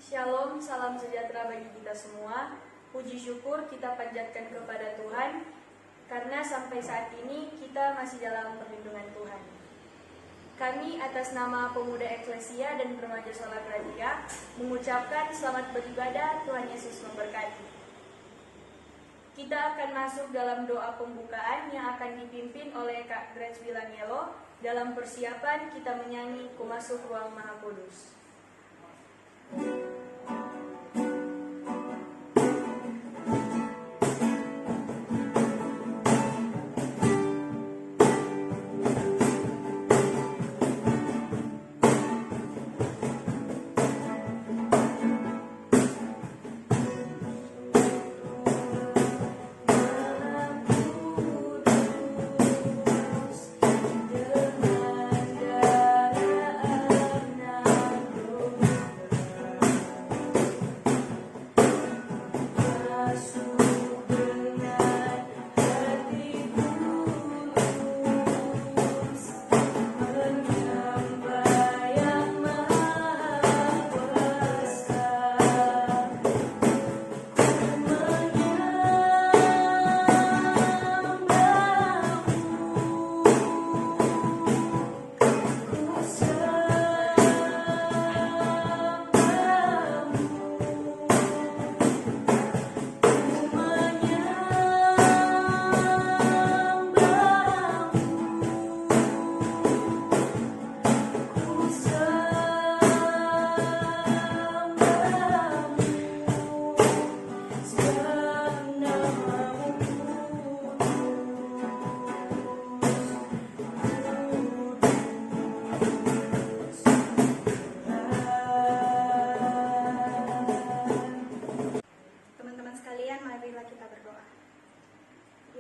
Shalom, salam sejahtera bagi kita semua. Puji syukur kita panjatkan kepada Tuhan, karena sampai saat ini kita masih dalam perlindungan Tuhan. Kami atas nama pemuda eklesia dan remaja sholat radia mengucapkan selamat beribadah, Tuhan Yesus memberkati. Kita akan masuk dalam doa pembukaan yang akan dipimpin oleh Kak Grace Wilanielo dalam persiapan kita menyanyi Ku Masuk Ruang Maha Kudus.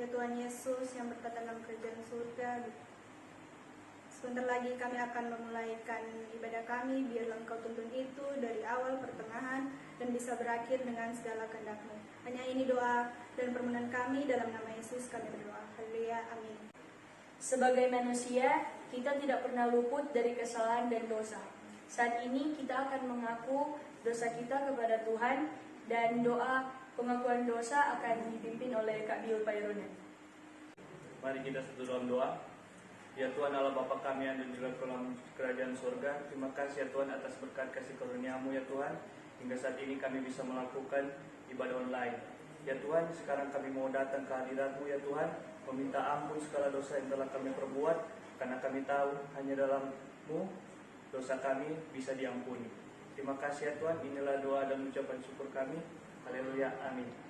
Tuhan Yesus yang berkata dalam kerajaan surga, sebentar lagi kami akan memulaikan ibadah kami. Biarlah Engkau tuntun itu dari awal, pertengahan, dan bisa berakhir dengan segala kehendak-Mu. Hanya ini doa dan permohonan kami, dalam nama Yesus kami berdoa. Haleluya, amin. Sebagai manusia, kita tidak pernah luput dari kesalahan dan dosa. Saat ini kita akan mengaku dosa kita kepada Tuhan, dan doa pengakuan dosa akan dipimpin oleh Kak Bill Paironen. Mari kita satu dalam doa. Ya Tuhan Allah Bapa kami yang ada di dalam kerajaan surga, terima kasih ya Tuhan atas berkat kasih karunia-Mu ya Tuhan. Hingga saat ini kami bisa melakukan ibadah online. Ya Tuhan, sekarang kami mau datang ke hadirat-Mu ya Tuhan, meminta ampun segala dosa yang telah kami perbuat, karena kami tahu hanya dalam-Mu dosa kami bisa diampuni. Terima kasih ya Tuhan, inilah doa dan ucapan syukur kami. Haleluya, amin.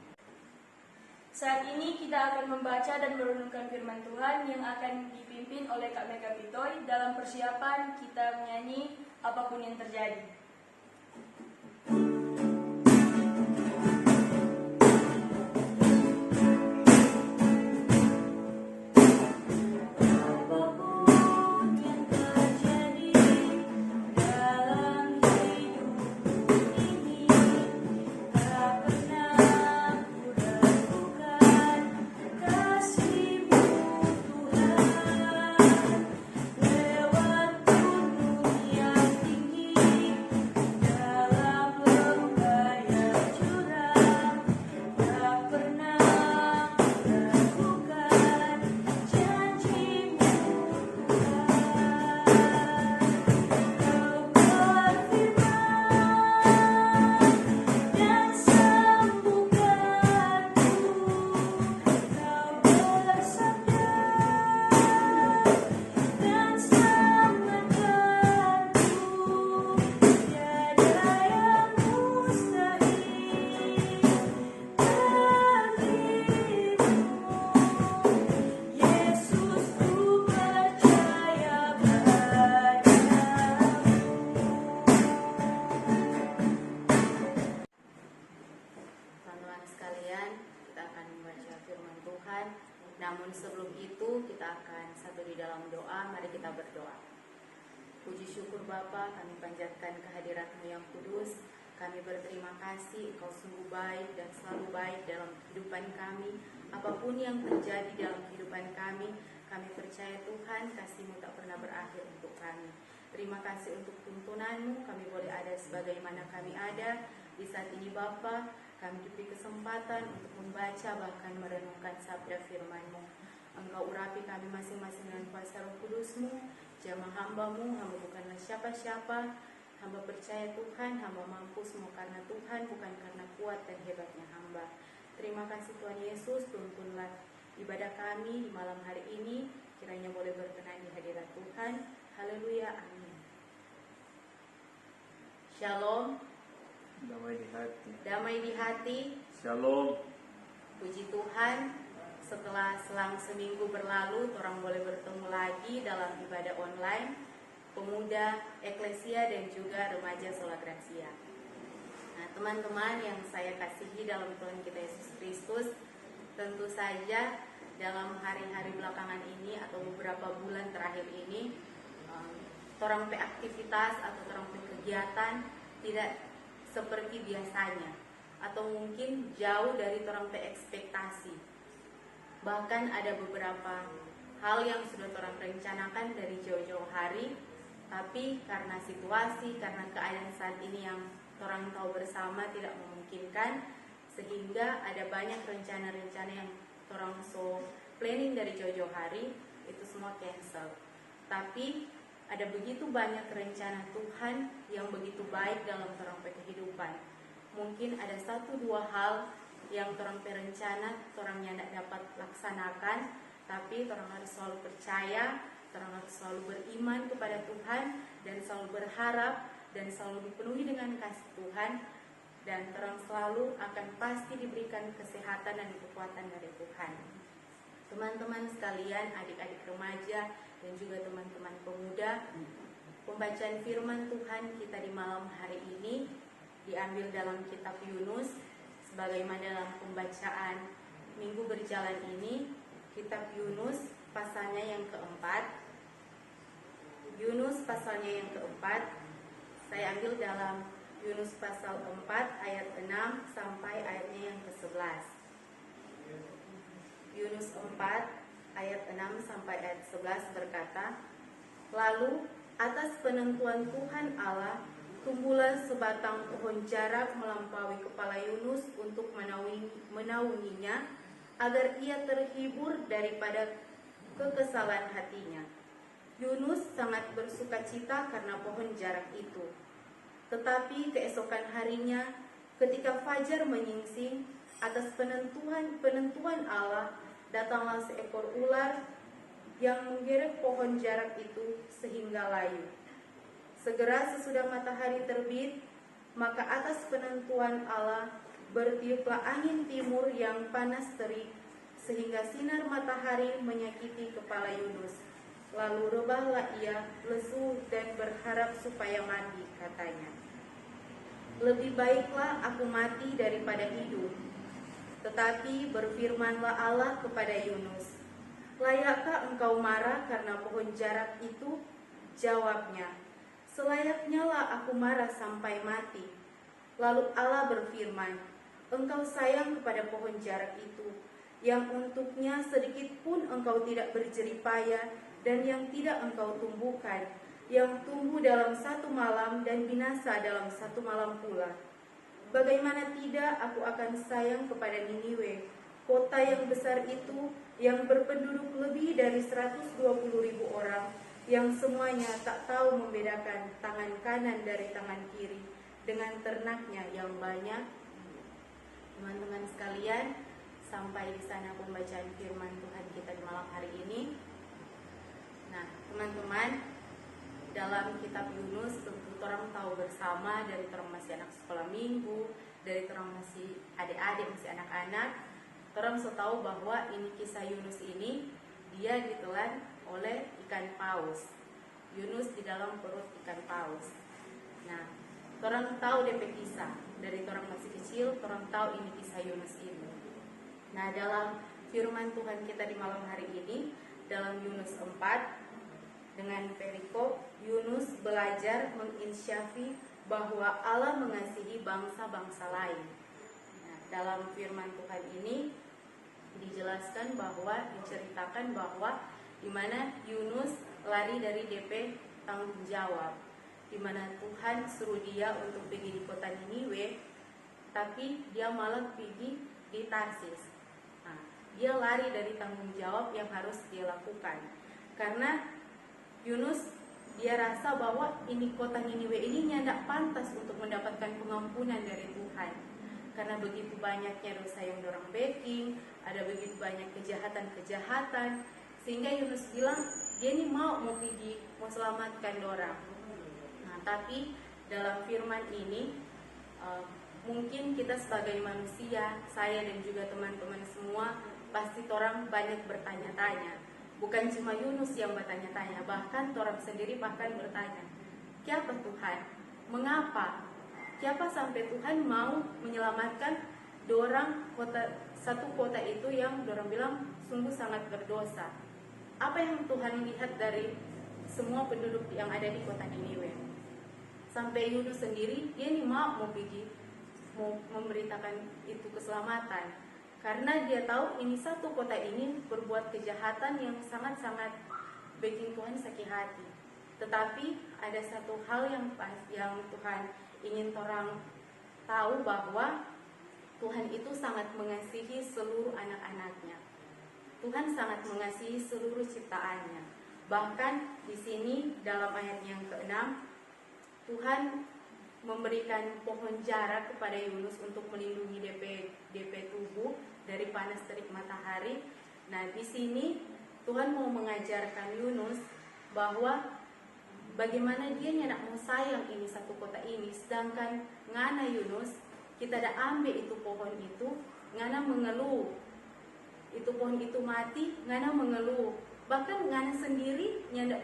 Saat ini kita akan membaca dan merenungkan firman Tuhan yang akan dipimpin oleh Kak Mega Bitoy dalam persiapan kita menyanyi Apapun Yang Terjadi. Namun sebelum itu kita akan satu di dalam doa. Mari kita berdoa. Puji syukur Bapa, kami panjatkan kehadirat-Mu yang kudus. Kami berterima kasih, Engkau sungguh baik dan selalu baik dalam kehidupan kami. Apapun yang terjadi dalam kehidupan kami percaya Tuhan, kasih-Mu tak pernah berakhir untuk kami. Terima kasih untuk tuntunanmu, kami boleh ada sebagaimana kami ada. Di saat ini Bapa, kami diberi kesempatan untuk membaca bahkan merenungkan sabda firman-Mu. Engkau urapi kami masing-masing dengan kuasa Roh Kudus-Mu. Jamah hamba-Mu, hamba bukanlah siapa-siapa. Hamba percaya Tuhan, hamba mampu semua karena Tuhan, bukan karena kuat dan hebatnya hamba. Terima kasih Tuhan Yesus, tuntunlah ibadah kami di malam hari ini. Kiranya boleh berkenan di hadirat Tuhan. Haleluya, amin. Shalom. Damai di hati. Damai di hati. Shalom. Puji Tuhan, setelah selang seminggu berlalu, orang boleh bertemu lagi dalam ibadah online pemuda Eklesia dan juga remaja Sola Gracia. Nah, teman-teman yang saya kasihi dalam Tuhan kita Yesus Kristus, tentu saja dalam hari-hari belakangan ini atau beberapa bulan terakhir ini, orang aktivitas atau orang kegiatan tidak seperti biasanya, atau mungkin jauh dari orang ekspektasi. Bahkan ada beberapa hal yang sudah orang rencanakan dari jauh-jauh hari, tapi karena situasi, karena keadaan saat ini yang orang tahu bersama tidak memungkinkan, sehingga ada banyak rencana-rencana yang orang planning dari jauh-jauh hari itu semua cancel. Tapi ada begitu banyak rencana Tuhan yang begitu baik dalam orang kehidupan. Mungkin ada 1-2 hal yang orang perencana orang yang tidak dapat laksanakan, tapi orang harus selalu percaya, orang harus selalu beriman kepada Tuhan dan selalu berharap dan selalu dipenuhi dengan kasih Tuhan, dan orang selalu akan pasti diberikan kesehatan dan kekuatan dari Tuhan. Teman-teman sekalian, adik-adik remaja dan juga teman-teman pemuda, pembacaan firman Tuhan kita di malam hari ini diambil dalam kitab Yunus. Sebagaimana dalam pembacaan minggu berjalan ini, kitab Yunus pasalnya yang keempat. Yunus pasalnya yang keempat, saya ambil dalam Yunus pasal 4 ayat 6 sampai ayatnya yang ke-11. Yunus 4 ayat 6 sampai ayat 11 berkata, "Lalu atas penentuan Tuhan Allah, tumbuhlah sebatang pohon jarak melampaui kepala Yunus untuk menaunginya, agar ia terhibur daripada kekesalan hatinya. Yunus sangat bersukacita karena pohon jarak itu. Tetapi keesokan harinya, ketika fajar menyingsing, atas penentuan Allah, datanglah seekor ular yang menggeret pohon jarak itu sehingga layu. Segera sesudah matahari terbit, maka atas penentuan Allah bertiuplah angin timur yang panas terik, sehingga sinar matahari menyakiti kepala Yunus. Lalu rebahlah ia, lesu dan berharap supaya mati, katanya. Lebih baiklah aku mati daripada hidup. Tetapi berfirmanlah Allah kepada Yunus, layakkah engkau marah karena pohon jarak itu? Jawabnya, selayaknya lah aku marah sampai mati. Lalu Allah berfirman, engkau sayang kepada pohon jarak itu, yang untuknya sedikit pun engkau tidak berjerih payah, dan yang tidak engkau tumbuhkan, yang tumbuh dalam 1 malam dan binasa dalam 1 malam pula. Bagaimana tidak aku akan sayang kepada Niniwe, kota yang besar itu, yang berpenduduk lebih dari 120.000 orang, yang semuanya tak tahu membedakan tangan kanan dari tangan kiri, dengan ternaknya yang banyak." Teman-teman sekalian, sampai di sana pembacaan firman Tuhan kita di malam hari ini. Nah, teman-teman, dalam kitab Yunus tentu orang tahu bersama, dari orang masih anak sekolah minggu, dari orang masih adik-adik, masih anak-anak, orang so tahu bahwa ini kisah Yunus ini dia ditelan oleh ikan paus. Yunus di dalam perut ikan paus. Nah, orang tahu DP kisah dari orang masih kecil, orang tahu ini kisah Yunus ini. Nah, dalam firman Tuhan kita di malam hari ini, dalam Yunus 4, dengan perikop, Yunus belajar menginsyafi bahwa Allah mengasihi bangsa-bangsa lain. Nah, dalam firman Tuhan ini dijelaskan bahwa, diceritakan bahwa di mana Yunus lari dari DP tanggung jawab, di mana Tuhan suruh dia untuk pergi di kota Niniwe, tapi dia malah pergi di Tarsis. Nah, dia lari dari tanggung jawab yang harus dia lakukan, karena Yunus dia rasa bahwa ini kota Niniwe ini tidak pantas untuk mendapatkan pengampunan dari Tuhan, karena begitu banyaknya dosa yang dorang bikin, ada begitu banyak kejahatan-kejahatan, sehingga Yunus bilang dia ini mau pergi mau selamatkan dorang. Nah, tapi dalam firman ini mungkin kita sebagai manusia, saya dan juga teman-teman semua pasti orang banyak bertanya-tanya. Bukan cuma Yunus yang bertanya-tanya, bahkan orang sendiri bahkan bertanya, "Kenapa Tuhan? Mengapa? Kenapa sampai Tuhan mau menyelamatkan dorang satu kota itu yang dorang bilang sungguh sangat berdosa? Apa yang Tuhan lihat dari semua penduduk yang ada di kota Niniwe? Sampai Yunus sendiri dia ini mau pergi mau memberitakan itu keselamatan." Karena dia tahu ini satu kota ini berbuat kejahatan yang sangat-sangat bikin Tuhan sakit hati. Tetapi ada satu hal yang Tuhan ingin orang tahu, bahwa Tuhan itu sangat mengasihi seluruh anak-anaknya. Tuhan sangat mengasihi seluruh ciptaannya. Bahkan di sini dalam ayat yang ke-6, Tuhan memberikan pohon jara kepada Yunus untuk melindungi DP tubuh dari panas terik matahari. Nah, di sini Tuhan mau mengajarkan Yunus bahwa bagaimana dia tidak mau sayang ini satu kota ini, sedangkan ngana Yunus kita ada ambil itu pohon itu, ngana mengeluh. Itu pohon itu mati, ngana mengeluh. Bahkan ngana sendiri nyanda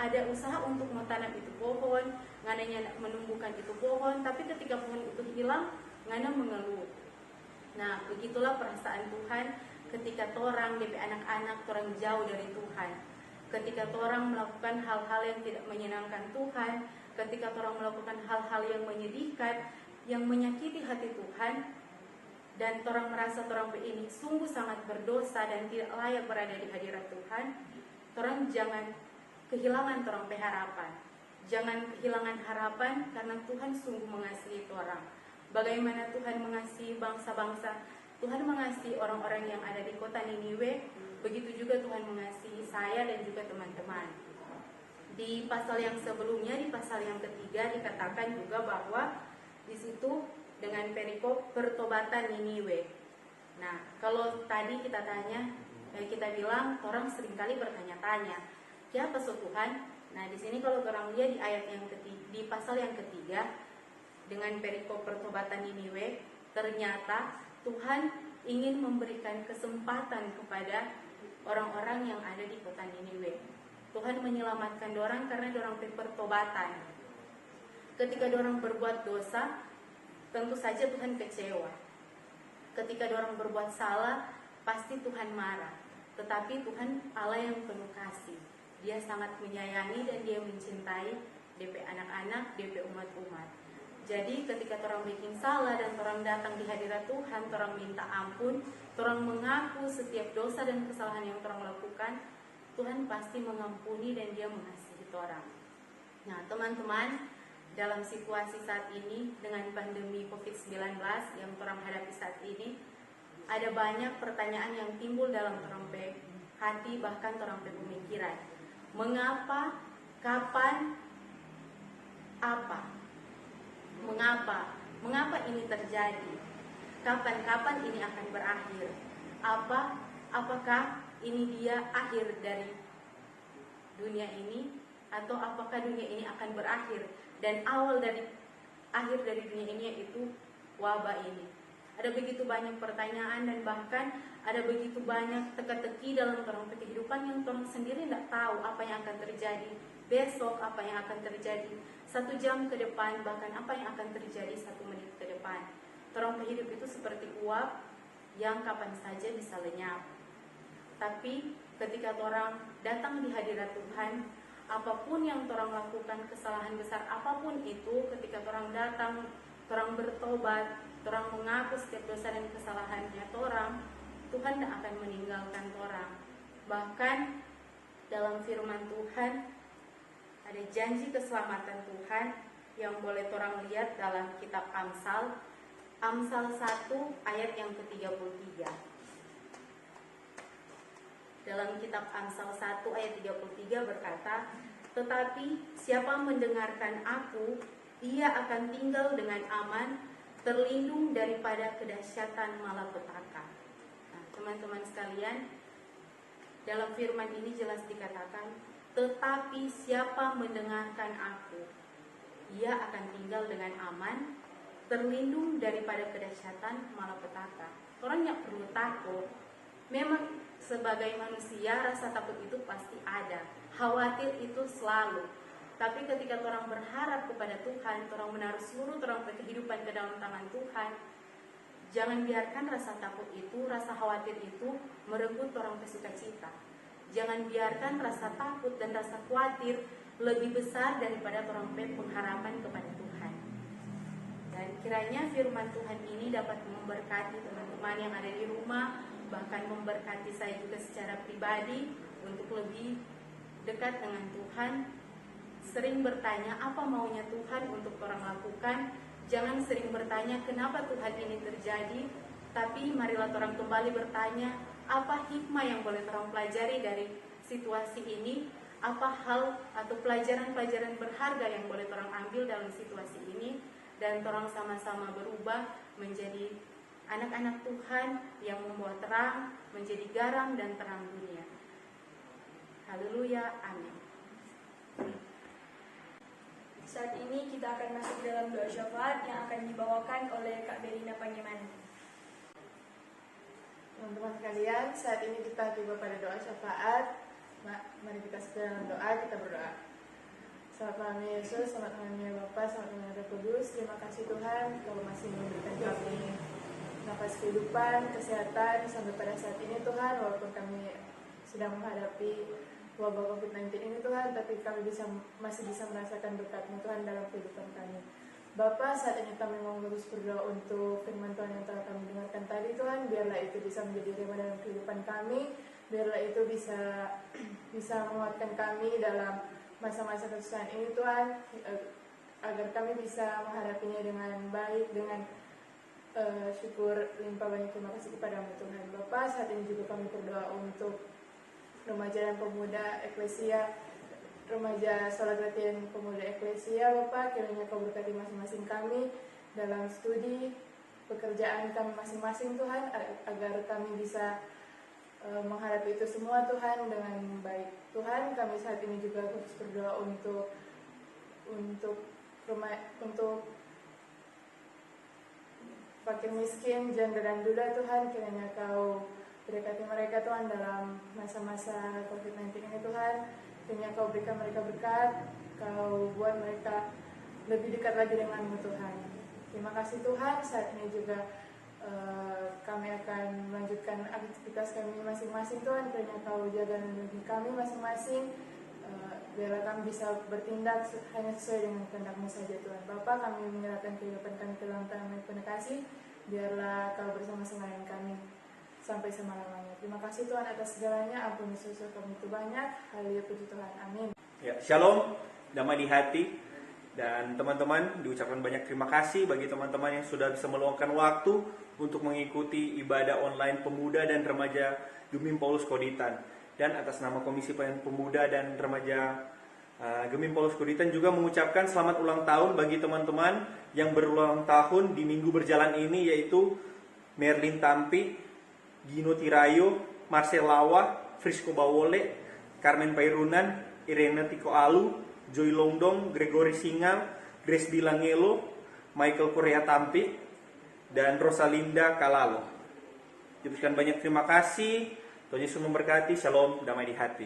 ada usaha untuk menanam itu pohon, ngana nyanda menumbuhkan itu pohon, tapi ketika pohon itu hilang, ngana mengeluh. Nah, begitulah perasaan Tuhan ketika torang DP anak-anak torang jauh dari Tuhan. Ketika torang melakukan hal-hal yang tidak menyenangkan Tuhan, ketika torang melakukan hal-hal yang menyedihkan, yang menyakiti hati Tuhan, dan torang merasa torang ini sungguh sangat berdosa dan tidak layak berada di hadirat Tuhan, torang jangan kehilangan torang harapan. Jangan kehilangan harapan, karena Tuhan sungguh mengasihi torang. Bagaimana Tuhan mengasihi bangsa-bangsa, Tuhan mengasihi orang-orang yang ada di kota Niniwe, begitu juga Tuhan mengasihi saya dan juga teman-teman. Di pasal yang sebelumnya, di pasal yang ketiga dikatakan juga bahwa di situ dengan perikop pertobatan Niniwe. Nah, kalau tadi kita tanya, kita bilang orang seringkali bertanya-tanya, siapa Tuhan? Nah, di sini kalau orang lihat di ayat yang ketiga, di pasal yang ketiga dengan perikop pertobatan Niniwe, ternyata Tuhan ingin memberikan kesempatan kepada orang-orang yang ada di kota Niniwe. Tuhan menyelamatkan dorang karena dorang pertobatan. Ketika dorang berbuat dosa, tentu saja Tuhan kecewa. Ketika dorang berbuat salah, pasti Tuhan marah. Tetapi Tuhan Allah yang penuh kasih. Dia sangat menyayangi dan dia mencintai DP anak-anak, DP umat-umat. Jadi ketika orang bikin salah dan orang datang di hadirat Tuhan, orang minta ampun, orang mengaku setiap dosa dan kesalahan yang orang lakukan, Tuhan pasti mengampuni dan dia mengasihi orang. Nah, teman-teman, dalam situasi saat ini dengan pandemi COVID-19 yang orang hadapi saat ini, ada banyak pertanyaan yang timbul dalam orang hati, bahkan orang pemikiran. Mengapa? Kapan? Apa? Mengapa? Mengapa ini terjadi? Kapan ini akan berakhir? Apakah ini dia akhir dari dunia ini? Atau apakah dunia ini akan berakhir? Dan awal dari akhir dari dunia ini yaitu wabah ini. Ada begitu banyak pertanyaan dan bahkan ada begitu banyak teka-teki dalam kehidupan yang orang sendiri tidak tahu apa yang akan terjadi besok, apa yang akan terjadi 1 jam ke depan, bahkan apa yang akan terjadi 1 menit ke depan. Orang hidup itu seperti uap yang kapan saja bisa lenyap. Tapi ketika orang datang di hadirat Tuhan, apapun yang orang lakukan, kesalahan besar apapun itu, ketika orang datang, orang bertobat, orang mengaku setiap dosa dan kesalahannya orang, Tuhan tidak akan meninggalkan orang. Bahkan dalam firman Tuhan ada janji keselamatan Tuhan yang boleh orang lihat dalam kitab Amsal 1 ayat yang ke-33. Dalam kitab Amsal 1 ayat 33 berkata, "Tetapi siapa mendengarkan aku, ia akan tinggal dengan aman, terlindung daripada kedahsyatan malapetaka." Nah, teman-teman sekalian, dalam firman ini jelas dikatakan, "Tetapi siapa mendengarkan aku, ia akan tinggal dengan aman, terlindung daripada kedahsyatan malapetaka." Orang yang perlu takut. Memang sebagai manusia rasa takut itu pasti ada, khawatir itu selalu. Tapi ketika orang berharap kepada Tuhan, orang menaruh seluruh orang kehidupan ke dalam tangan Tuhan, jangan biarkan rasa takut itu, rasa khawatir itu merenggut orang kesukacita. Jangan biarkan rasa takut dan rasa khawatir lebih besar daripada orang pengharapan kepada Tuhan. Dan kiranya firman Tuhan ini dapat memberkati teman-teman yang ada di rumah, bahkan memberkati saya juga secara pribadi untuk lebih dekat dengan Tuhan. Sering bertanya apa maunya Tuhan untuk orang lakukan. Jangan sering bertanya kenapa Tuhan ini terjadi, tapi marilah orang kembali bertanya apa hikmah yang boleh orang pelajari dari situasi ini, apa hal atau pelajaran-pelajaran berharga yang boleh orang ambil dalam situasi ini, dan orang sama-sama berubah menjadi anak-anak Tuhan yang membawa terang, menjadi garam dan terang dunia. Haleluya, amin. Saat ini kita akan masuk dalam doa syafaat yang akan dibawakan oleh Kak Berina Pangimani. Teman-teman sekalian, saat ini kita tiba pada doa syafaat. Mari kita sedang doa, kita berdoa. Selamat malam Yesus, selamat malam ya Bapa, selamat malam Roh Kudus. Terima kasih Tuhan, Kau masih memberikan kami nafas kehidupan, kesehatan sampai pada saat ini Tuhan. Walaupun kami sedang menghadapi wabah COVID-19 ini Tuhan, tapi kami masih bisa merasakan berkat-Mu Tuhan dalam kehidupan kami. Bapa, saat ini kami mau terus berdoa untuk firman Tuhan yang telah kami dengarkan tadi Tuhan. Biarlah itu bisa menjadi rema dalam kehidupan kami. Biarlah itu bisa menguatkan kami dalam masa-masa kesusahan ini Tuhan, agar kami bisa menghadapinya dengan baik, dengan syukur limpah banyak. Terima kasih kepadamu Tuhan. Bapa, saat ini juga kami berdoa untuk remaja dan pemuda Eklesia, remaja Salat Latihan Pemuda Eklesia. Bapa, kiranya Kau berkati masing-masing kami dalam studi pekerjaan kami masing-masing Tuhan, agar kami bisa menghadapi itu semua Tuhan dengan baik. Tuhan, kami saat ini juga terus berdoa untuk fakir miskin, janda dan duda Tuhan. Kiranya Kau berkati mereka Tuhan dalam masa-masa COVID-19 ini Tuhan. Kiranya Kau berikan mereka berkat, Kau buat mereka lebih dekat lagi denganmu Tuhan. Terima kasih Tuhan. Saat ini juga kami akan melanjutkan aktivitas kami masing-masing Tuhan. Kiranya Kau jaga dan lindungi kami masing-masing, biarlah kami bisa bertindak hanya sesuai dengan kehendak-Mu saja Tuhan. Bapa, kami menyerahkan kehidupan kami ke dalam tangan-Mu penuh kasih. Biarlah Kau bersama-sama dengan kami sampai selama-lamanya. Terima kasih Tuhan atas segalanya. Ampuni dosa kami itu banyak. Haleluya, puji Tuhan. Amin. Ya, shalom, damai di hati. Dan teman-teman, diucapkan banyak terima kasih bagi teman-teman yang sudah bisa meluangkan waktu untuk mengikuti ibadah online pemuda dan remaja Gemim Paulus Koditan. Dan atas nama Komisi Pelayanan Pemuda dan Remaja Gemim Paulus Koditan juga mengucapkan selamat ulang tahun bagi teman-teman yang berulang tahun di minggu berjalan ini, yaitu Merlin Tampi, Gino Tirayo, Marcel Lawa, Frisco Bawole, Carmen Pairunan, Irene Tiko Alu, Joy Longdong, Gregory Singal, Grace Dilangelo, Michael Korea Tampi, dan Rosalinda Kalalo. Diberikan banyak terima kasih. Tuhan Yesus memberkati. Shalom, damai di hati.